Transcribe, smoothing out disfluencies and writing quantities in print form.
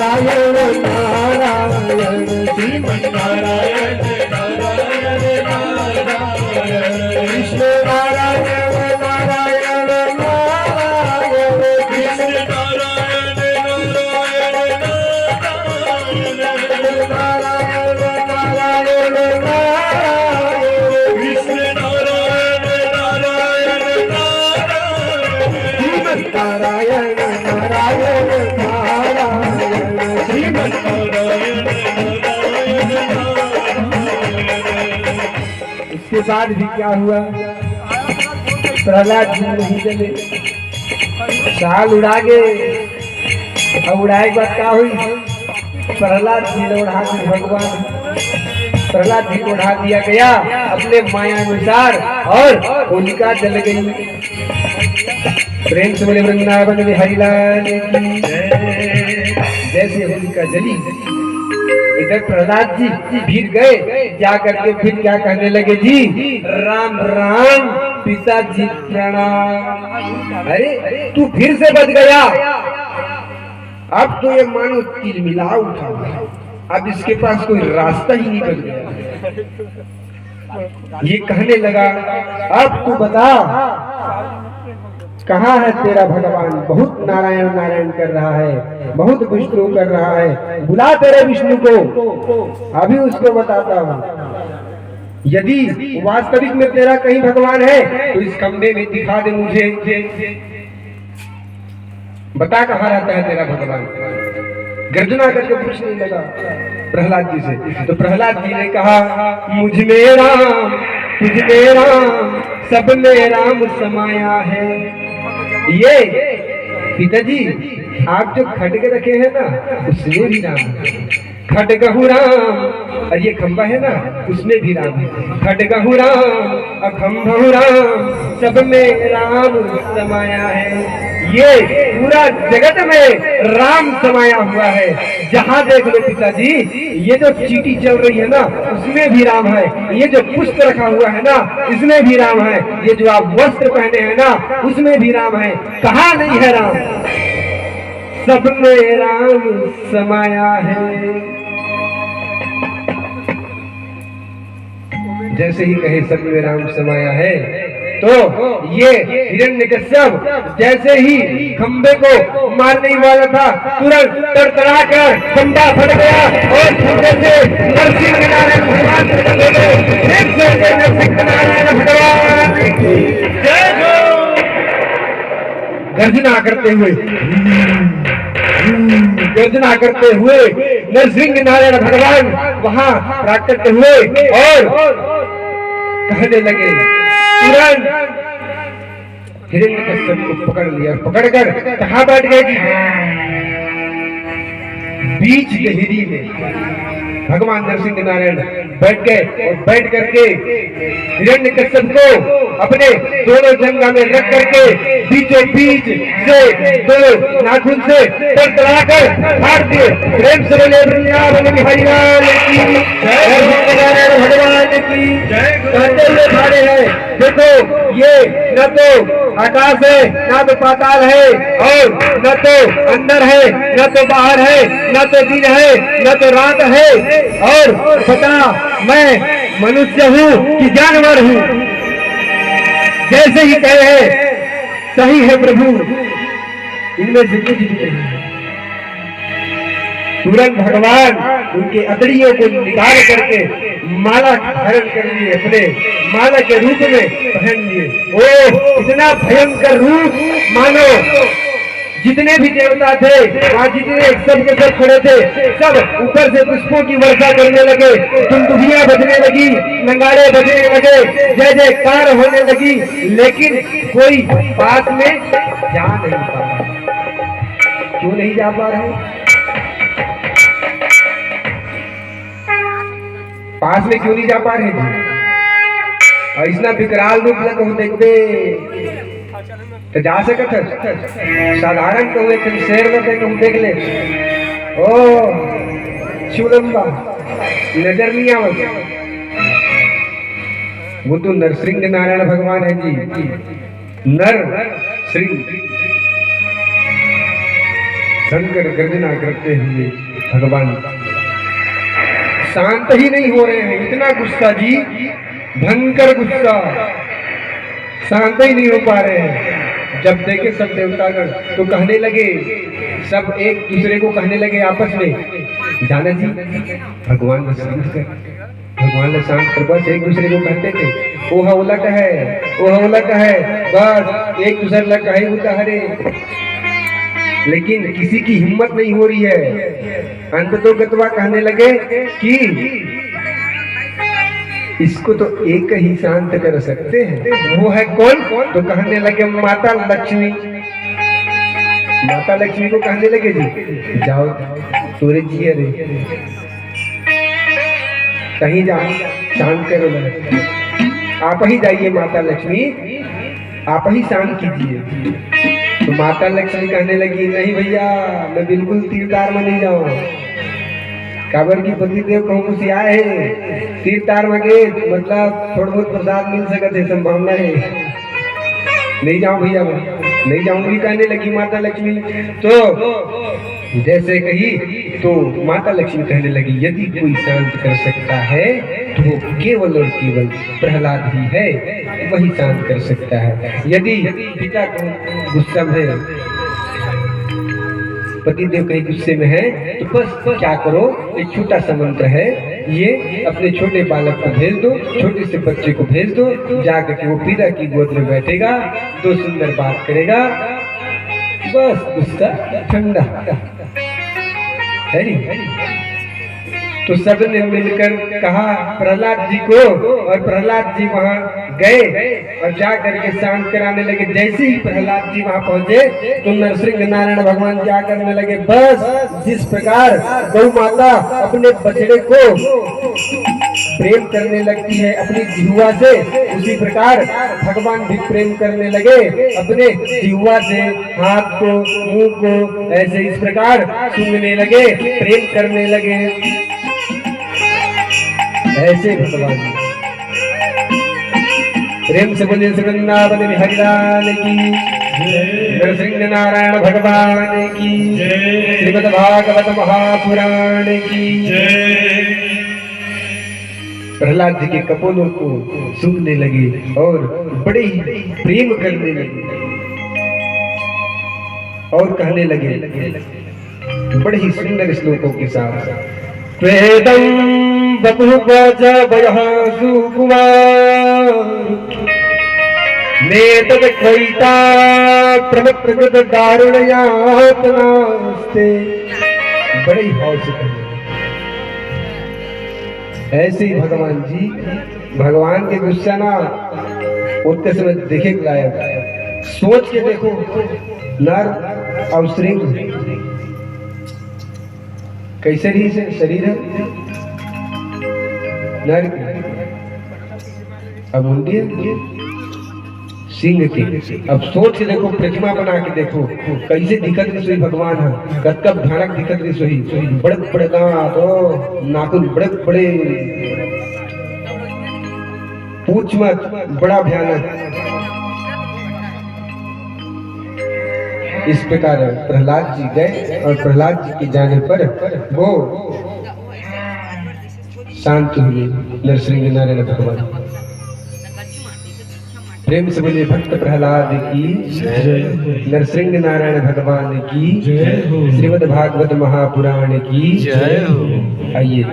नारायण नारायण श्रीमन्नारायण नारायण नारायण कृष्ण नारायण नारायण नारायण कृष्ण नारायण नारायण नारायण नारायण नारायण नारायण कृष्ण नारायण नारायण नारायण नारायण नारायण नारायण श्रीमन्नारायण नारायण नारायण इसके बाद भी क्या हुआ? प्रहलाद जी नहीं चले, साल उड़ा गए। अब उड़ाए के बाद क्या हुई? प्रहलाद जी ने उड़ा दी भगवान, प्रहलाद जी को उड़ा दिया गया अपने माया अनुसार और होलिका जल गई। प्रेम से बोले वृंदावन बिहारी लाल की जय। जैसे होलिका जली, इधर प्रहलाद जी फिर गए, जाकर के फिर क्या कहने लगे जी? राम राम पिताजी प्रणाम। अरे तू फिर से बच गया, अब तो ये मानो तिल मिला उठा, अब इसके पास कोई रास्ता ही नहीं बच गया। ये कहने लगा अब तू बता कहाँ है तेरा भगवान? बहुत नारायण नारायण कर रहा है, बहुत विष्णु कर रहा है, बुला तेरे विष्णु को, अभी उसको बताता हूँ। यदि वास्तविक में तेरा कहीं भगवान है तो इस कमरे में दिखा दे मुझे, बता कहाँ रहता है तेरा भगवान। गर्जना करके पूछने लगा प्रहलाद जी से। तो प्रहलाद जी ने कहा मुझ में राम, तुझ में राम, सब में राम समाया है। ये पिताजी आप जो खड्ग रखे हैं ना उसमें भी राम है। खड्गहु राम, और ये खंबा है ना उसमें भी राम है। खड्गहु राम अखंभहु राम, सब में राम समाया है। ये पूरा जगत में राम समाया हुआ है। जहाँ देख लो पिताजी, ये जो चीटी चल रही है ना उसमें भी राम है, ये जो पुष्प रखा हुआ है ना इसमें भी राम है, ये जो आप वस्त्र पहने हैं ना उसमें भी राम है। कहाँ नहीं है राम? सब में राम समाया है। जैसे ही कहे सब में राम समाया है तो ये हिरण्यकश्यप जैसे ही खंबे को मारने वाला था तुरंत तड़तड़ा कर खंबा फट गया और खंबे से नरसिंह नारायण भगवान गर्जना करते हुए नरसिंह नारायण भगवान वहां प्रकट हुए और कहने लगे। तुरंत हिरण्यकश्यप को पकड़ लिया, पकड़कर कहाँ बैठ गए जी? बीच गहरी में भगवान नरसिंह नारायण बैठ गए और बैठ करके हिरण्यकश्यप को अपने दोनों जंघा में रख करके बीचों बीच से दो नाखून से तड़तड़ाकर फाड़ दिए। प्रेम से बोले वृंदावन बिहारी लाल की जय, नारायण भगवान की जय। कहते हुए फाड़े हैं। देखो ये न तो आकाश है न तो पाताल है और न तो अंदर है न तो बाहर है, न तो दिन है न तो रात है। और पता मैं मनुष्य हूँ कि जानवर हूँ? जैसे ही कहे हैं सही है प्रभु, इनमें जिंदगी नहीं। तुरंत भगवान उनके अतड़ियों को निकाल करके माला धारण कर लिए, अपने माला के रूप में पहन लिए। ओ इतना भयंकर रूप, मानो जितने भी देवता थे वहाँ जितने सब के सब खड़े थे सब ऊपर से पुष्पों की वर्षा करने लगे, दुंदुभियां बजने लगी, नगाड़े बजने लगे, जय जयकार होने लगी, लेकिन कोई पास में जा नहीं पा रहा। क्यों नहीं जा पा रहे? पास में क्यों नहीं जा पा रहे जी? और इतना विकराल रूप लग देखते तो जा सकत है। साधारण कहूँ एक शेर में देख ले, ओ चुलम्बा नजर नहीं आवत, वो तो नरसिंह नारायण भगवान है जी। नर श्री शंकर गर्जना करते हुए भगवान शांत ही नहीं हो रहे हैं, इतना गुस्सा जी, भयंकर गुस्सा, शांत ही नहीं हो पा रहे हैं। जब देखे सब देवतागण तो कहने लगे, सब एक दूसरे को कहने लगे आपस में, जाना जी भगवान ने शांत कर, भगवान ने शांत कर, बस एक दूसरे को कहते थे ओह उलट है, ओह उलट है, बस एक दूसरे लग कहे होता हरे, लेकिन किसी की हिम्मत नहीं हो रही है। अंत तो गतवा कहने लगे कि इसको तो एक ही शांत कर सकते हैं, वो है कौन? तो कहने लगे माता लक्ष्मी। माता लक्ष्मी को कहने लगे जी जाओ तोरे जी अरे कहीं जाओ शांत करो, आप ही जाइए माता लक्ष्मी, आप ही शांत कीजिए। तो माता लक्ष्मी कहने लगी नहीं भैया, मैं बिल्कुल तीरतार में नहीं जाऊँ, काबर की पति देव कहूँ कुछ आए है, तीरतार में गए मतलब थोड़ा बहुत प्रसाद मिल सकते है, संभावना है, नहीं जाऊँ भैया, मैं नहीं जाऊंगी कहने लगी माता लक्ष्मी। तो जैसे कही तो माता लक्ष्मी कहने लगी यदि कोई शांत कर सकता है तो वो केवल और केवल प्रहलाद ही है, वही शांत कर सकता है। यदि पिता को गुस्सा में पति देव कहीं गुस्से में है तो बस क्या करो, एक छोटा सा मंत्र है, ये अपने छोटे बालक को भेज दो, छोटे से बच्चे को भेज दो, जाकर के वो पिता की गोद में बैठेगा, दो सुंदर बात करेगा, बस गुस्सा ठंडा है। तो सबने मिलकर कहा प्रहलाद जी को, और प्रहलाद जी वहां गए और जा करके शांत कराने लगे। जैसे ही प्रहलाद जी वहां पहुंचे तो नरसिंह नारायण भगवान क्या करने लगे, बस जिस प्रकार गौ माता अपने बछड़े को प्रेम करने लगती है अपनी जिह्वा से, उसी प्रकार भगवान भी प्रेम करने लगे अपने जिह्वा से, हाथ को, मुंह को, ऐसे इस प्रकार सूंघने लगे, प्रेम करने लगे। ऐसे भगवान प्रेम से बोलिए वृंदावन बिहारी लाल की, नरसिंह नारायण भगवान की, श्रीमद् भागवत महापुराण की। प्रहलाद जी के कपोलों को सूंघने लगे और बड़े ही प्रेम करने लगे और कहने लगे बड़े ही सुंदर श्लोकों के साथ, त्वेदं बपुवाच वयः सुकुमार नेतद क्वैता प्रकृत दारुणयातनास्ते। बड़े ही भाव से कहने, ऐसे ही भगवान जी, भगवान के गुस्सा ना उतने समय देखे लायक, सोच के देखो नर और श्रृंग कैसे रही से शरीर है, नर अब मुंडी सिंह की। अब सोच के देखो, प्रतिमा बना के देखो कैसे दिखत रही सोई भगवान है, कब भयानक दिखत रही सोई, बड़े बड़े दांत, नाखून बड़े बड़े, पूछ मत, बड़ा भयानक। इस प्रकार प्रहलाद जी गए और प्रहलाद जी के जाने पर वो शांत हुए नरसिंह नारायण भगवान। प्रेम से बोलिए भक्त प्रहलाद की, नरसिंह नारायण भगवान की, श्रीमद् भागवत महापुराण की। आइए